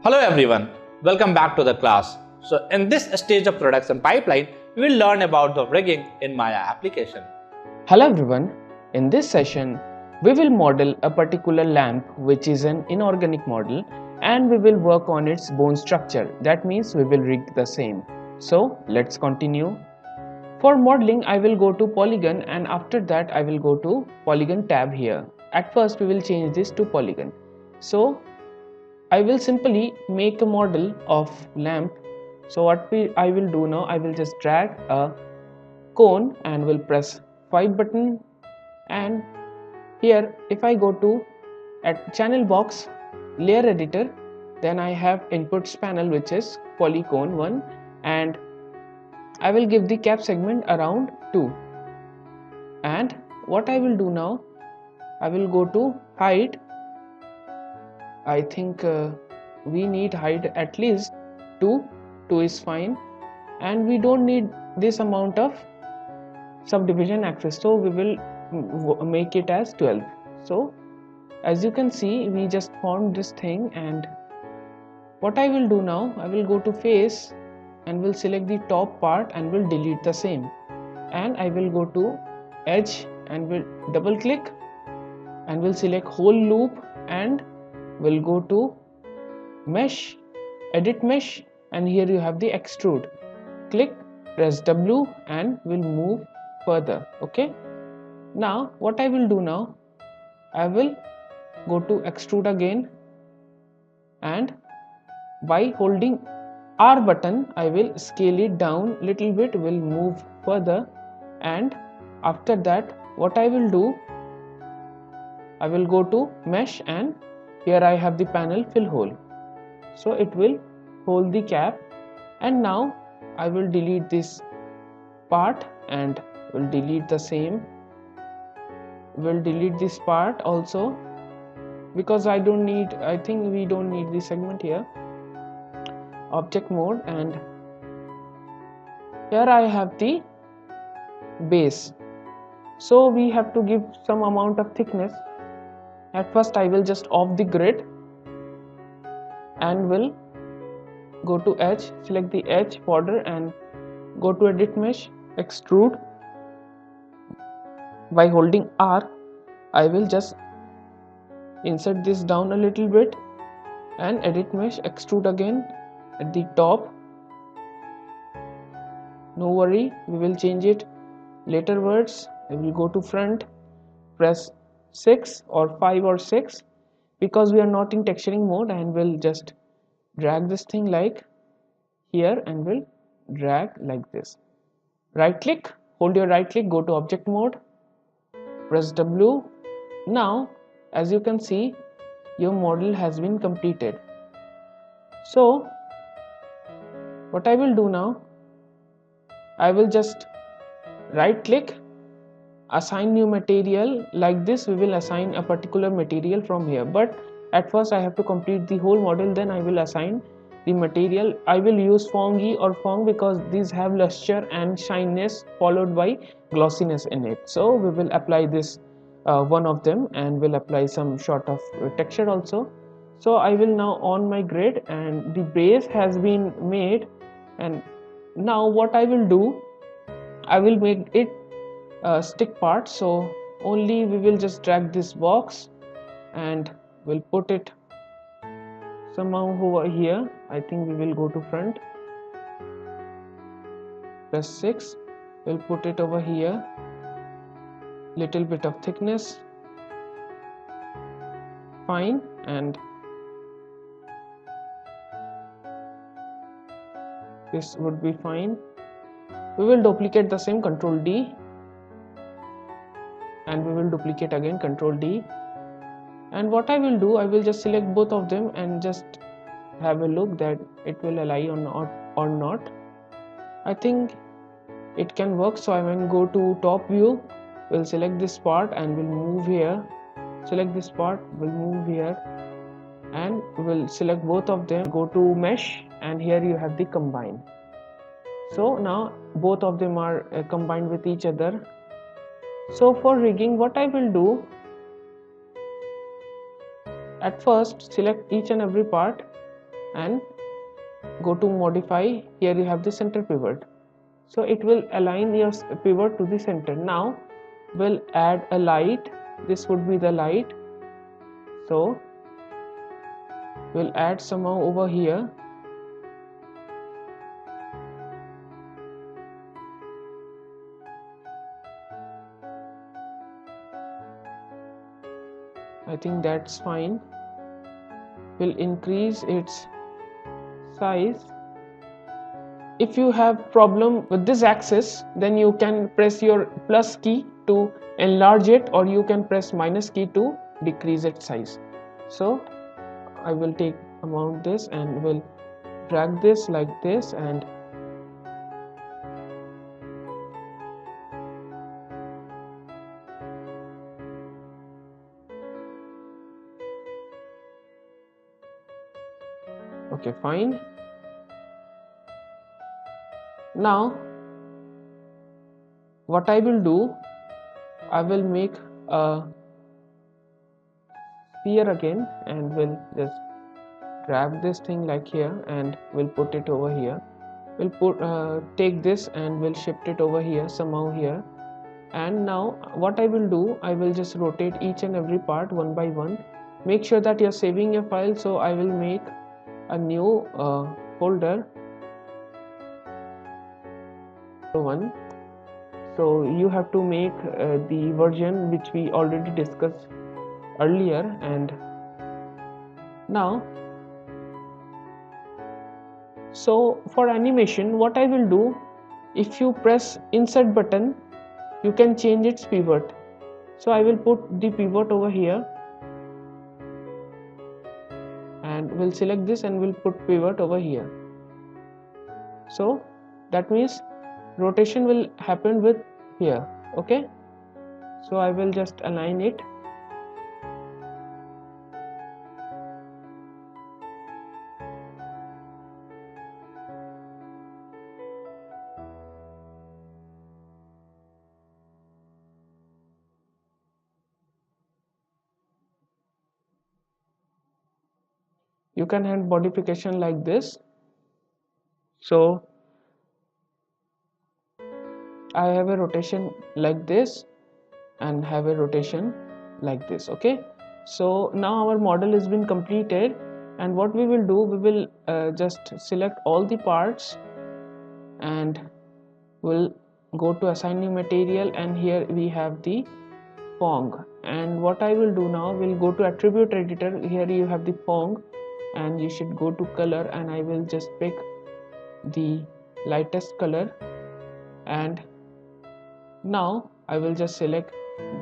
Hello everyone, welcome back to the class. So in this stage of production pipeline, we will learn about the rigging in Maya application. Hello everyone, in this session we will model a particular lamp which is an inorganic model and we will work on its bone structure. That means we will rig the same. So let's continue. For modeling I will go to polygon and after that I will go to polygon tab here. At first we will change this to polygon. So I will simply make a model of lamp. So what I will do now, I will just drag a cone and will press 5 button, and here if I go to at channel box layer editor, then I have inputs panel which is polycone 1 and I will give the cap segment around 2. And what I will do now, I will go to height. I think we need height at least 2 is fine, and we don't need this amount of subdivision axis, so we will make it as 12. So as you can see, we just formed this thing, and what I will do now, I will go to face and will select the top part and will delete the same, and I will go to edge and will double click and will select whole loop and will go to mesh, edit mesh, and here you have the extrude. Click, press W and will move further. Okay, now what I will do now, I will go to extrude again and by holding R button I will scale it down little bit, will move further, and after that what I will do, I will go to mesh and here I have the panel fill hole, so it will hold the cap. And now I will delete this part and will delete the same, will delete this part also because I think we don't need this segment here. Object mode, and here I have the base, so we have to give some amount of thickness. At first I will just off the grid and will go to edge, select the edge border and go to edit mesh, extrude. By holding R I will just insert this down a little bit and edit mesh, extrude again at the top. No worry, we will change it later words. I will go to front, press 6 or 5 or 6 because we are not in texturing mode, and will just drag this thing like here and will drag like this. Right click, hold your right click, go to object mode, press W. Now as you can see, your model has been completed. So what I will do now, I will just right click, assign new material. Like this we will assign a particular material from here, but at first I have to complete the whole model, then I will assign the material. I will use Fongy or Fong because these have luster and shininess followed by glossiness in it. So we will apply this one of them and will apply some sort of texture also. So I will now on my grid and the base has been made, and now what I will do, I will make it stick part. So only we will just drag this box and we'll put it somehow over here. I think we will go to front, press 6, we'll put it over here, little bit of thickness, fine, and this would be fine. We will duplicate the same, Ctrl D, and we will duplicate again, Ctrl D. And what I will do, I will just select both of them and just have a look that it will align or not. I think it can work, so I will go to top view, will select this part and will move here, select this part, will move here, and will select both of them, go to mesh, and here you have the combine. So now both of them are combined with each other. So for rigging, what I will do, at first select each and every part and go to modify. Here you have the center pivot, so it will align your pivot to the center. Now we'll add a light. This would be the light, so we'll add somehow over here. I think that's fine. We'll increase its size. If you have problem with this axis, then you can press your plus key to enlarge it, or you can press minus key to decrease its size. So I will take amount this and will drag this like this, and okay, fine. Now what I will do, I will make a sphere again, and will just grab this thing like here and we'll put it over here. We'll take this and we'll shift it over here somehow here. And now what I will do, I will just rotate each and every part one by one. Make sure that you're saving your file, so I will make a new folder one. So you have to make the version which we already discussed earlier. And now, so for animation, what I will do, if you press insert button, you can change its pivot. So I will put the pivot over here, and we'll select this and we'll put pivot over here. So that means rotation will happen with here. Okay, so I will just align it. You can add modification like this. So I have a rotation like this and have a rotation like this. Okay, so now our model has been completed, and what we will do, we will just select all the parts and we'll go to assign new material, and here we have the Pong. And what I will do now, we'll go to attribute editor. Here you have the Pong, and you should go to color, and I will just pick the lightest color. And now I will just select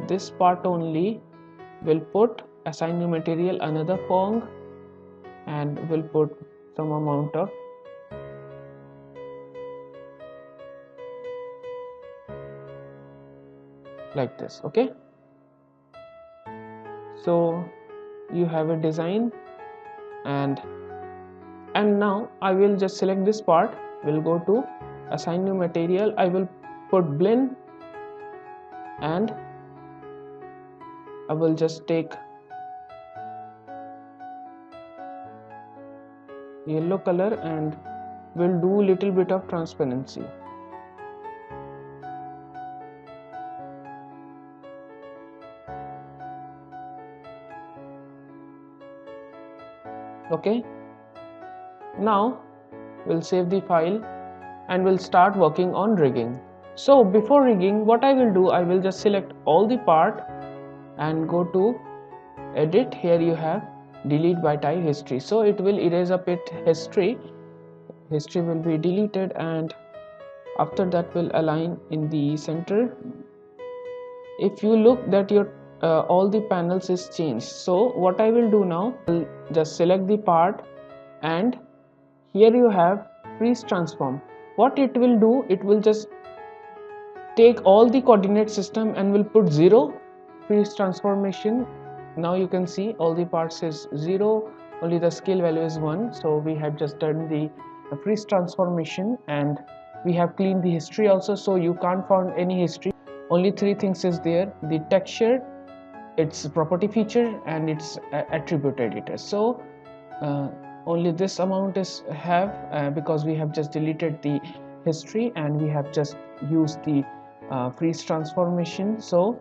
this part only. We'll put assign new material another Pong, and we'll put some amount of like this. Okay, so you have a design, and now I will just select this part. We'll go to assign new material. I will put blend, and I will just take yellow color, and we'll do little bit of transparency. Okay, now we'll save the file and we'll start working on rigging. So before rigging, what I will do, I will just select all the part and go to edit. Here you have delete by type history, so it will erase up it history will be deleted, and after that will align in the center. If you look that your all the panels is changed, so what I will do now, I'll just select the part, and here you have freeze transform. What it will do, it will just take all the coordinate system and will put 0 freeze transformation. Now you can see all the parts is 0, only the scale value is 1. So we have just done the freeze transformation, and we have cleaned the history also, so you can't find any history. Only 3 things is there: the texture, its property feature, and its attribute editor. So only this amount is have because we have just deleted the history and we have just used the freeze transformation. So